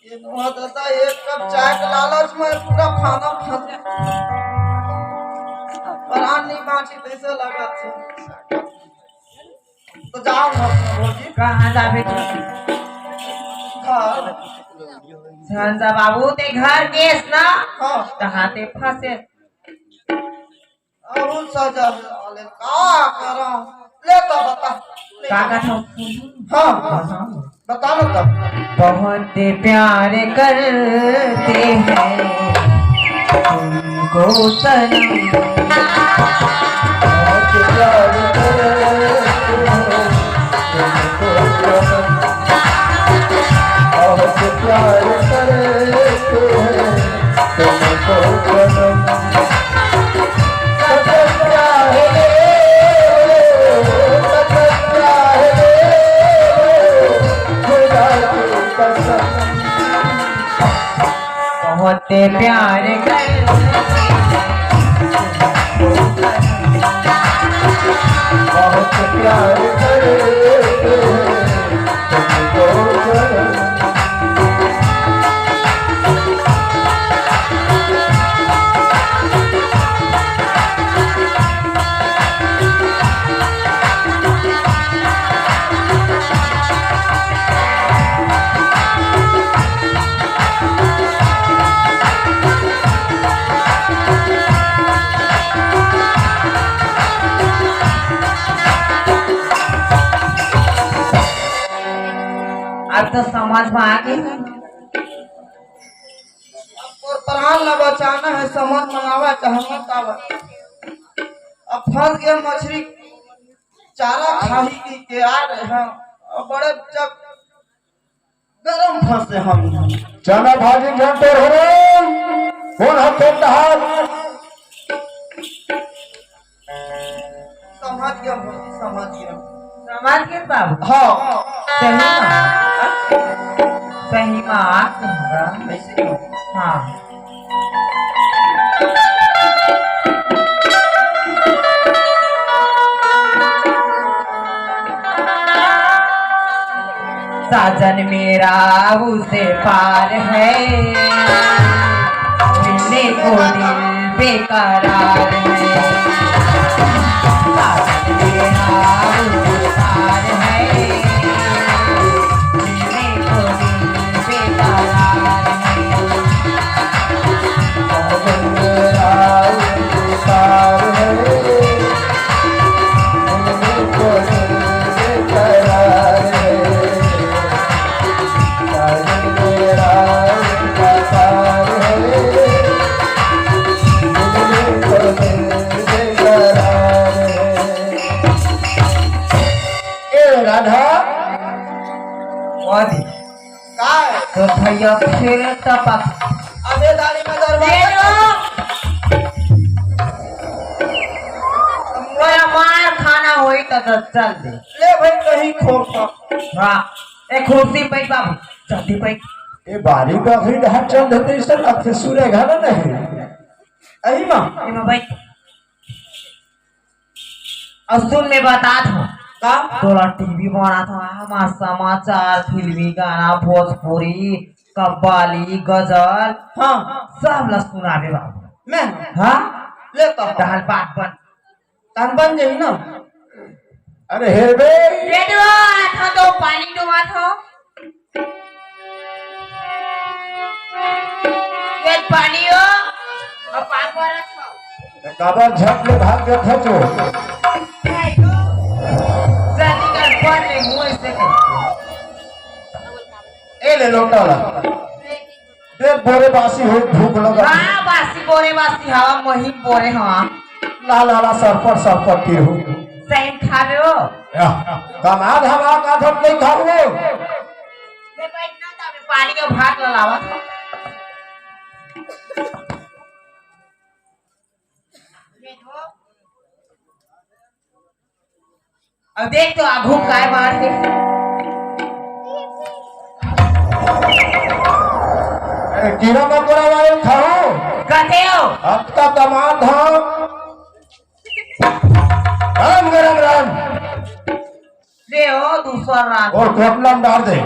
दादा एक कप चाय के लालच में पूरा खाना खा परान नहीं बाँची कैसे लगा थे तो जाओ भौजी कहाँ जाबे तू संजा बाबू ते घर केस ना हाँ कहाँ ते फंसे अब सजा वाले का करा ले तो बता काका था हाँ बता लो तब बहुत प्यार करते हैं तुमको सनम बहुत प्यार करते हैं तुमको सनम बहुत प्यार करते हैं तुमको सनम बहुत प्यार करते बहुत प्यार करते तुमको अब तो समझ में आ गई और प्राण न बचाना है समझ मनावा चाहना तावा अब फंस गए मछली चारा खाही की के आ रहे हैं और बड़े जब गरम फंसे हम चना भाजी घंटे हो रहे कौन हफ्ते हाथ समझ गया भौजी समझ गया समझ गए बाबू हाँ सही में सही में ऐसे क्यों हाँ साजन मेरा उसे पार है मिलने को दिल बेकरार है साजन मेरा उसे पार है मिलने को दिल बेकरार है मोदी काय तो भैया फिर टपक अबे दाढ़ी में दरवाजा बोला मार खाना होई तो चल दे ले भाई कहीं खोटा हाँ एक कुर्सी पे बाबू जल्दी पे ये बारी का भी हाथ चल देते इस तरह से सूर्य घाना नहीं अही मां इमा भाई असूल में बता था का थोड़ा टीवी बना था हमारा समाचार फिल्मी गाना भोजपुरी कव्वाली गजल हाँ सब ला सुनावे बाबू मैं हाँ ले तो दाल बात बन कान बन जाई ना अरे हेबे ये था तो पानी डुबा था ये पानी हो अब पाक वाला था काबर झट ले भाग गया था जो जल्दी कर पड़ ले मुंह से ए ले लोटा ला देख बोरे बासी हो भूख लगा हाँ बासी बोरे बासी हवा महीन बोरे हाँ ला ला ला सरपट की हो सही खा रहे हो कमाल हवा का धम नहीं खाओ ये बैठना था मैं पानी का भाग लावा था अब देख तो आघू काय मार के कीड़ा मकोड़ा वाले खाओ कहते हो अब तक कमाल धाम राम गरम राम ले हो दूसरा रात और कोटला में डाल दे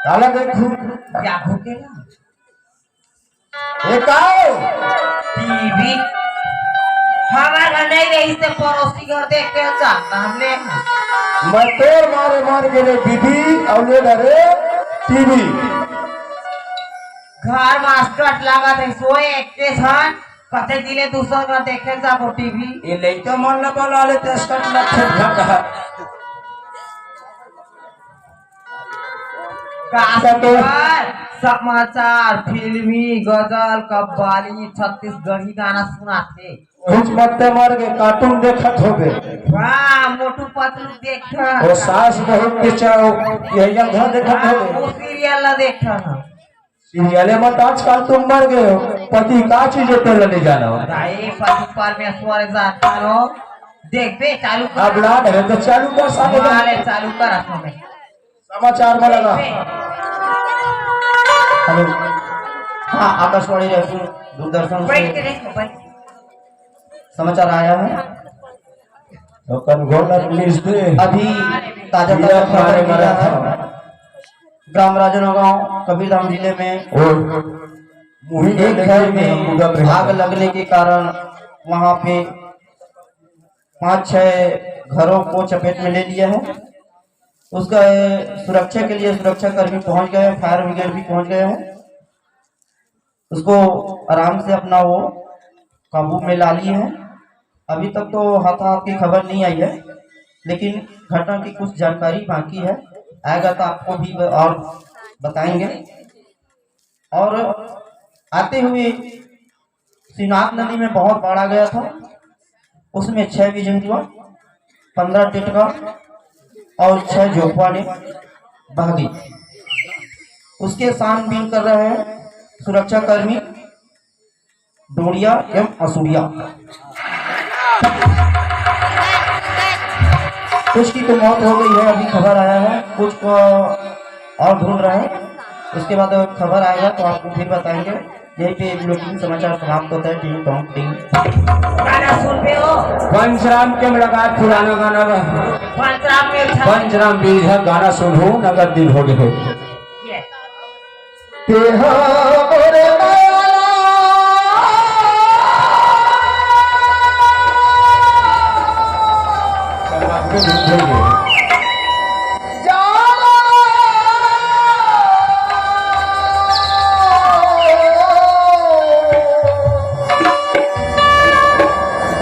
काला देखू क्या भूखेगा एक आओ टीवी हमारे घर नहीं रही से पड़ोसी घर देख के जाता हमने मैं तोर मारे मार के रे बीबी और ले रे टीवी घर मास्टर लगा थे सोए एक के साथ कते दिले दूसरा घर देखे जाबो टीवी ये लइका मन न बना ले ते स्कट लक्षण घटा समाचार फिल्मी गजल कव्वाली छत्तीसगढ़ी गाना सुनाते कुछ मत्ते मार के कार्टून देखत होबे वाह मोटू पतलू देखा वो सास बहुत के चाहो यही घर देखत होबे वो सीरियल देखा सीरियले मत आजकल तुम मर गए हो पति का चीज तेल ले जाना हो भाई पति परमेश्वर जाता रो देख बे चालू कर अब लाड है तो चालू कर सामने वाले चालू कर हमें समाचार में लगा हेलो हाँ आकाशवाणी रायपुर दूरदर्शन बैठ के से देखो भाई समाचार आया है तो कल घोड़ा रिलीज दे अभी ताजा दिया खबर मारे मिला मरा है था ग्राम राजनगांव कबीरधाम जिले में और मुही एक घर में आग लगने के कारण वहां पे 5-6 घरों को चपेट में ले लिया है। उसका सुरक्षा के लिए सुरक्षा कर्मी पहुंच गए, फायर ब्रिगेड भी पहुंच गए हैं। उसको आराम से अपना वो काबू में ला लिए हैं। अभी तक तो हाथाहाथ की खबर नहीं आई है, लेकिन घटना की कुछ जानकारी बाकी है, आएगा तो आपको भी और बताएंगे। और आते हुए श्रीनाथ नदी में बहुत बाढ़ आ गया था, उसमें 6 बिजंगुआ 15 टिटका और 6 जोखवा ने बह गई। उसके छानबीन कर रहे हैं सुरक्षा कर्मी डोरिया एवं असूरिया। कुछ की तो मौत हो गई है, अभी खबर आया है, कुछ को और ढूंढ रहे हैं। उसके बाद खबर आएगा तो आपको फिर बताएंगे। यही पे बुलेटिन समाचार समाप्त होता है। टिंग टोंग टिंग। गाना सुन पे हो पंचराम के मुलाकात पुराना गाना में पंचराम में था पंचराम बीज है गाना सुनू नगर दिल हो गए ये तेहा मोरे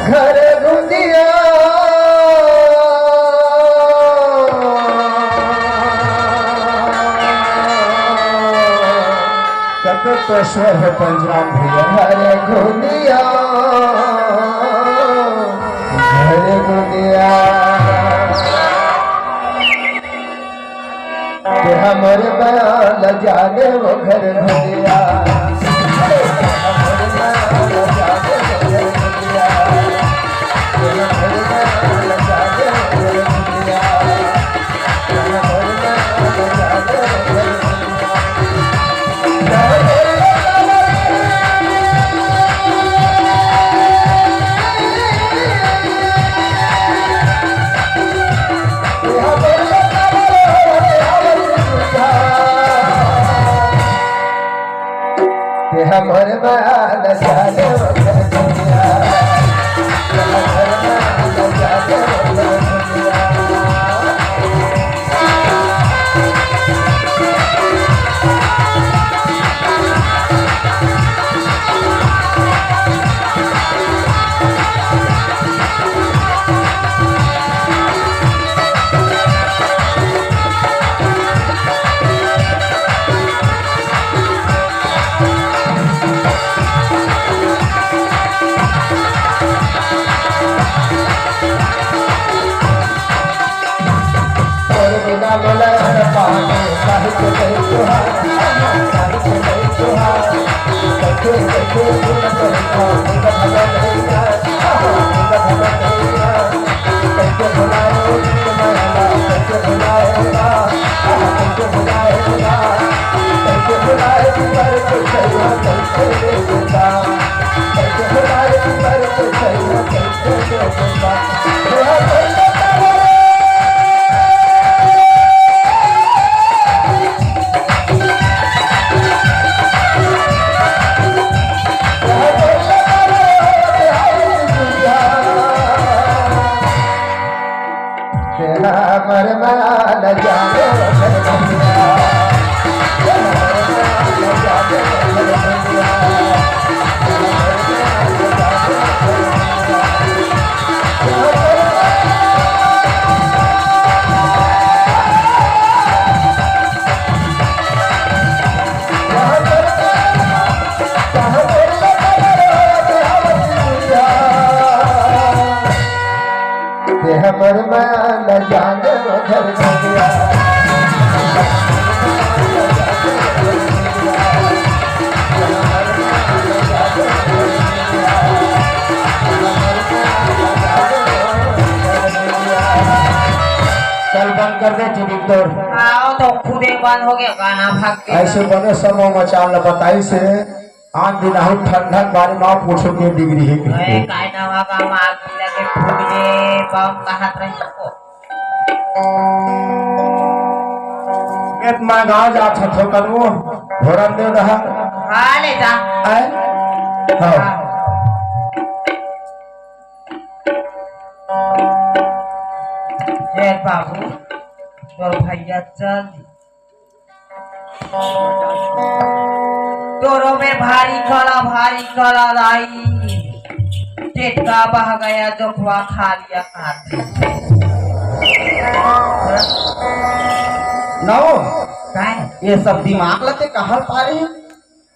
घर घुंदिया कपेश्वर है पंचराम भैया घर घुंदिया घर घुंदिया हमारे बयान जाने वो घर घुंदिया हमर बाल जाने बंद हो गया गाना भाग के ऐसे बने समय मचाल बताई से आज दिन आउट ठंडा बारे में पूछो के डिग्री है अरे काय ना वागा माग लगे फूट गए बम कहां रही को एक मां गांव जा छठो करो भोरन दे रहा हां ले जा है हां जय बाबू तोर भैया चल तोरो में भारी कला लाई टेटका बह गया जोखवा खा लिया खाते नो काय ये सब दिमाग लते कहाँ पा रहे हैं?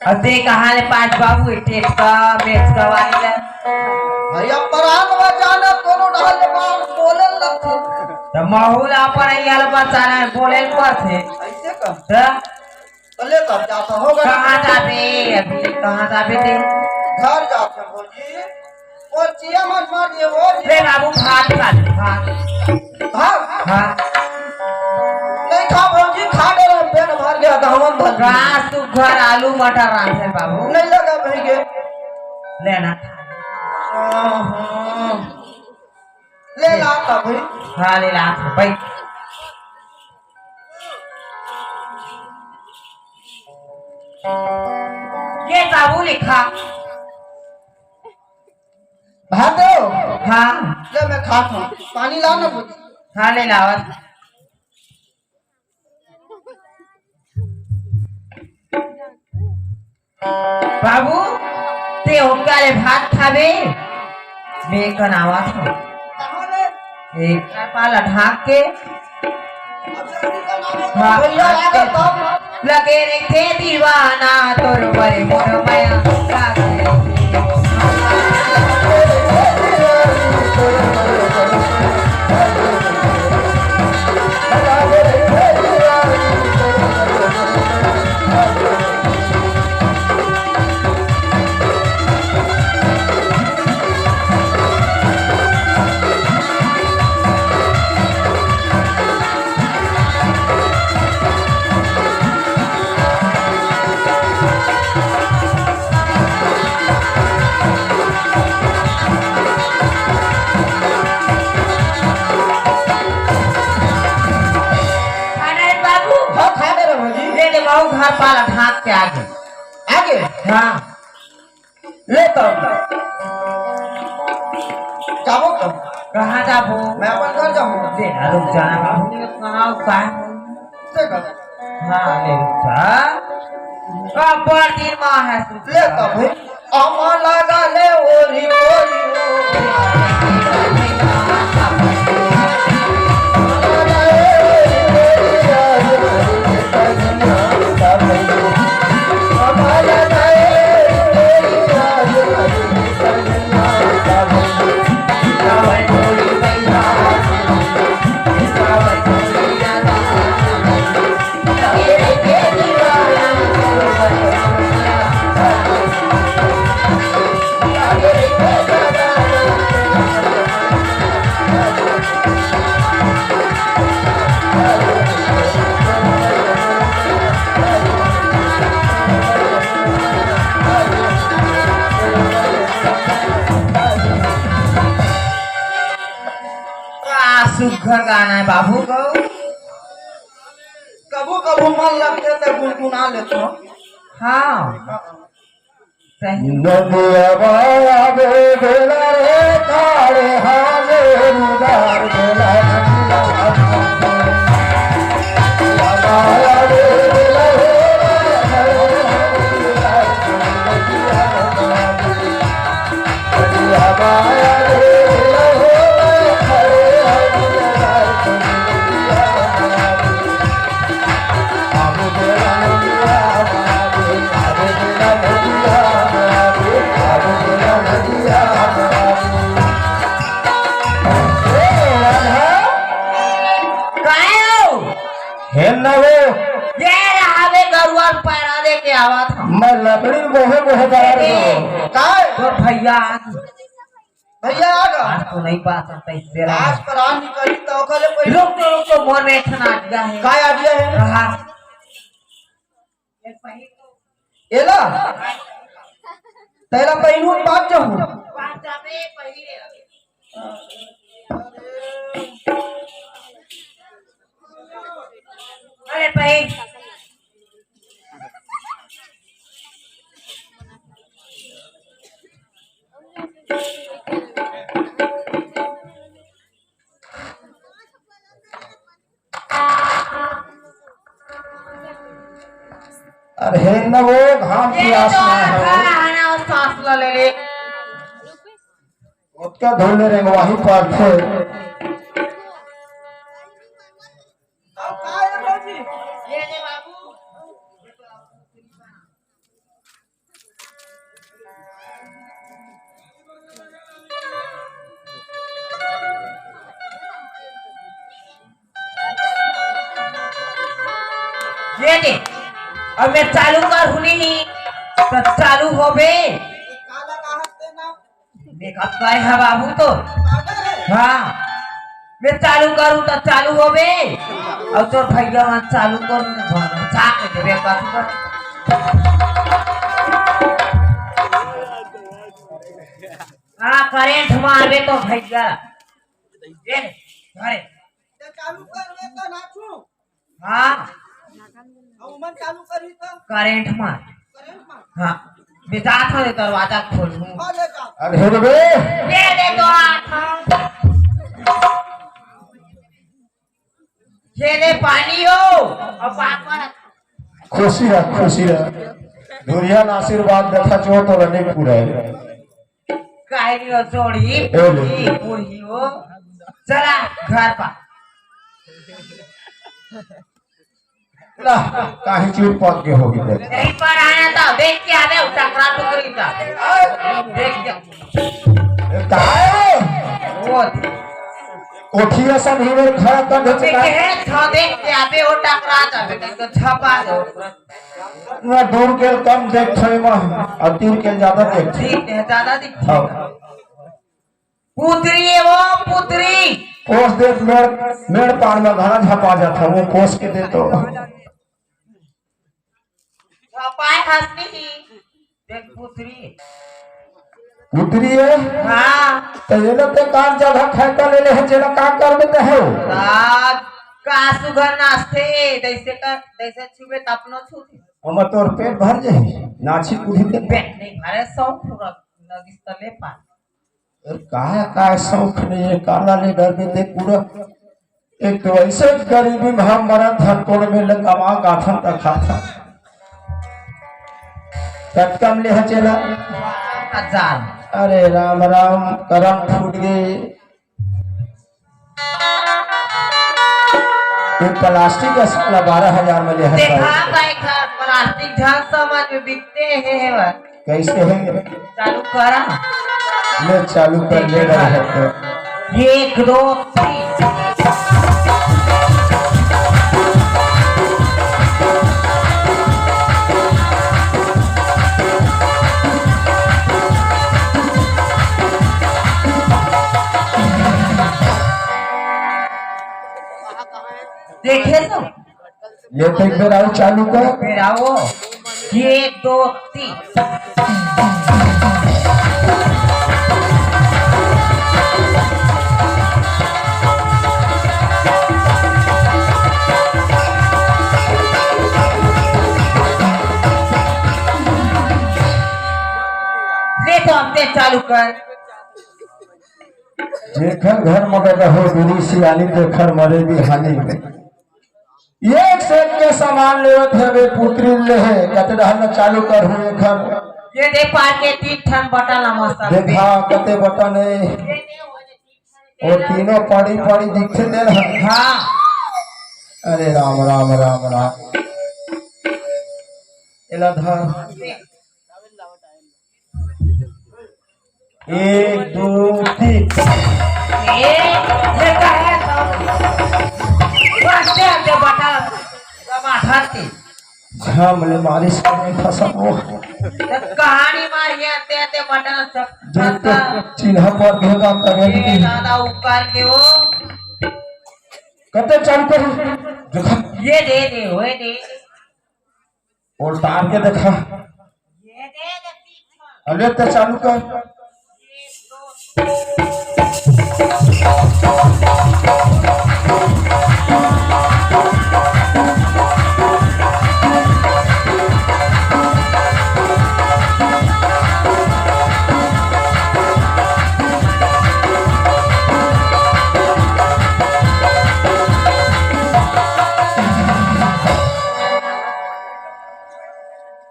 अते कहाँ ले पांच बाबू टेटका मेचका वाली ले भैया परान बचाना कोनो ढाल बाल बोलन लगते तो माहौल अपन याल बचाना बोले थे ऐसे कह तो चले कब जाता होगा कहाँ जाबे अभी कहाँ जाबे ते घर जाते भौजी वो चिया मत मार दिए वो रे बाबू भात खा ले, भात हाँ हाँ नहीं खा भौजी खा दे रहे पेट भर गया गहवन भर गया। रात तू घर आलू मटर रांधे बाबू नहीं लगा भैया लेना ले लाता भाई हाँ ले ला भाई ये बाबू लिखा भात दो हाँ ले मैं खाता हूँ पानी लाना भौजी हाँ ले लावत बाबू ते होगा ले भात खाबे मैं कनावा था कहाँ ले एक पाला ढाक के अब जल्दी का नाम हाँ, भैया आ गए तब लगे रे थे दीवाना तोर बरे मोर माया हाँ खा दे रहे भौजी ले ले बाबू घर पाला ढाक के आगे आगे हाँ ले तब जाबो कब कहाँ जाबो मैं अपन घर जाऊंगा दे ना रुक जाना बाबू ने कहाँ का ले कर हाँ ले रुक जा पर दिन माँ है ले तब भाई अमा लगा ले ओरी ओरी सुघर गाना है बाबू को कबू कबू मन लगते तो गुनगुना लेते हो हाँ सही नदिया बाया बे बेला रे काले हाले रुदार बेला बाया बे बेला रे बाया पैरा दे के आवा था मैं लकड़ी बोहे बोहे बना रही हूँ काय तो भैया आज भैया आ गया आज तो नहीं पा सकता इससे आज पर आ निकली तो कले पहले रुक तो मोर में इतना आ गया है काय आ गया है रहा एला तेला पहिनू बात जाऊ अरे भाई अरे न वो घाम की आसना है सांस ले ले उसका धोने रे वही पर थे अब का है बाजी ये ले बाबू ये दे अब मैं चालू कर हुनी तो चालू हो बे काला का हस्ते ना मेकअप काय है बाबू तो काला है हाँ मैं चालू करूँ तो चालू हो बे और तो भैया मैं चालू करूँ चाक दे बे बात कर हाँ करेंट मारे तो भैया ये अरे ते चालू कर ले तो नाचू हाँ अब मन चालू करी तो करेंट मार करेंट मार हाँ बेटा था दरवाजा खोलूं आ ले जा अरे रे ये ले तो आता ये ले पानी हो अब पापा खुशी रह दुनिया ना आशीर्वाद देखा जो तो रहने पूरा है कायरी हो छोड़ी पूरी हो चला घर पा ला काहे चूर पक के होगी देख यहीं पर आया था देख के आवे टकरा टुकड़ी का देख के ताए वो कोठिया सब ही मेरे खड़ा कर देख दे के छ देख के आवे वो टकरा जावे तो छपा दो ना दूर के कम देख थे में और दूर के ज्यादा देख ठीक है ज्यादा दिख पुत्री है वो पुत्री पोस दे मेड़ पार में घना झपा जाता वो पोस के दे तो छपाए हंसनी ही देख पुत्री उतरी है हाँ तो ये लोग तो काम जगह खाता ले ले जेला काम कर देते हो साहब का सुगर नाचते जैसे छुबे त अपनो छूते हम तोर पेट भर जाए नाची कुड़ी के पेट नहीं भरे सौ पूरा नगिस तले पा का शौक नहीं है काला ले डर में देख पूरा एक तो ऐसे गरीबी में हम मरा धनकोड़ में ले कमा गाथन तक खाता कटकम ले चला हजार अरे राम राम करम फूट गए ये प्लास्टिक का साला 12,000 में ले है देखा भाई घर प्लास्टिक ढंग समझ में बिकते हैं वह कैसे है चालू करा ले चालू कर ले रहा है तो 1 2 3 देखे तो ये तो एक बार आओ चालू कर फिर आओ 1 2 3 ले तो अपने चालू कर जेखर घर मगर रहो दूरी सियाली जेखर मरे भी हानि में एक से एक के सामान लेवत है वे पुत्री ले है कते रहना चालू कर हुए घर ये दे पार के 3 ठन बटन मस्त देखा कते बटन है और तीनों पड़ी पड़ी दिखते दे रहा हाँ अरे राम राम राम राम इला धर 1 2 3 ये का है तो बस दे बटन टमाटर के झाम ले मालिश करने खसम वो कहानी मारिया ते बटन देखते चिन्ह पर भेगा करे ये दादा उपकार के वो कते चालू कर देखा ये दे दे होए दे और तार के देखा ये दे देखती अले तो चालू कर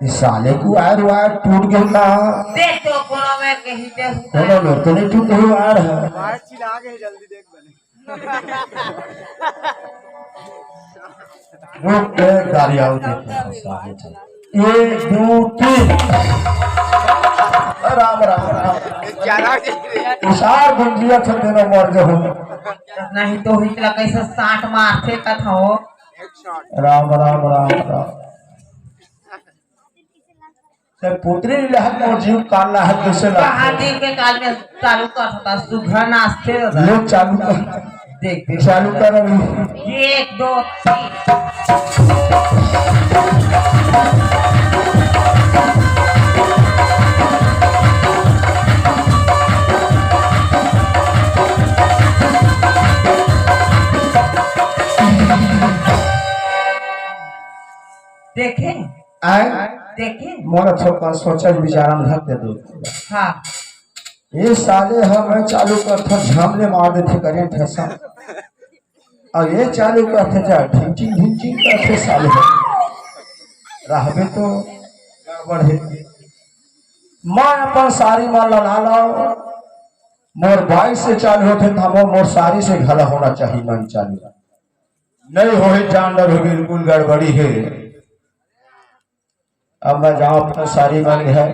इस साले को आयर वायर टूट गया ना देख तो कोनो में कहीं दे कोनो में तो नहीं टूटे हुए वायर है रुक के गाड़ी आओ देखते हैं। 1 2 3 राम राम राम उसार गुंजिया थे देना मर जो नहीं तो हितला कैसे 60 मारते का था हो राम राम राम राम सर पुत्री लहत और जीव काल लहत कैसे कहाँ दिन के काल में चालू कर सकता सुघर नाचते लोग चालू कर देख देख चालू कर अभी 1 2 3 देखे आए देखे मोर छोका सोचा विचार में धक दे दो हाँ ये साले हम चालू करते झामले मार देते करेंट है सब और ये चालू करते जा ढिंचिंग ढिंचिंग करते साले रहबे तो गड़बड़ है मैं अपन सारी माल लड़ा लाओ मोर बाइक से चालू होते था मोर सारी से घला होना चाहिए मन चालू नहीं हो जानवर हो बिल्कुल गड़बड़ी है अब मैं जाऊं अपना सारी मन है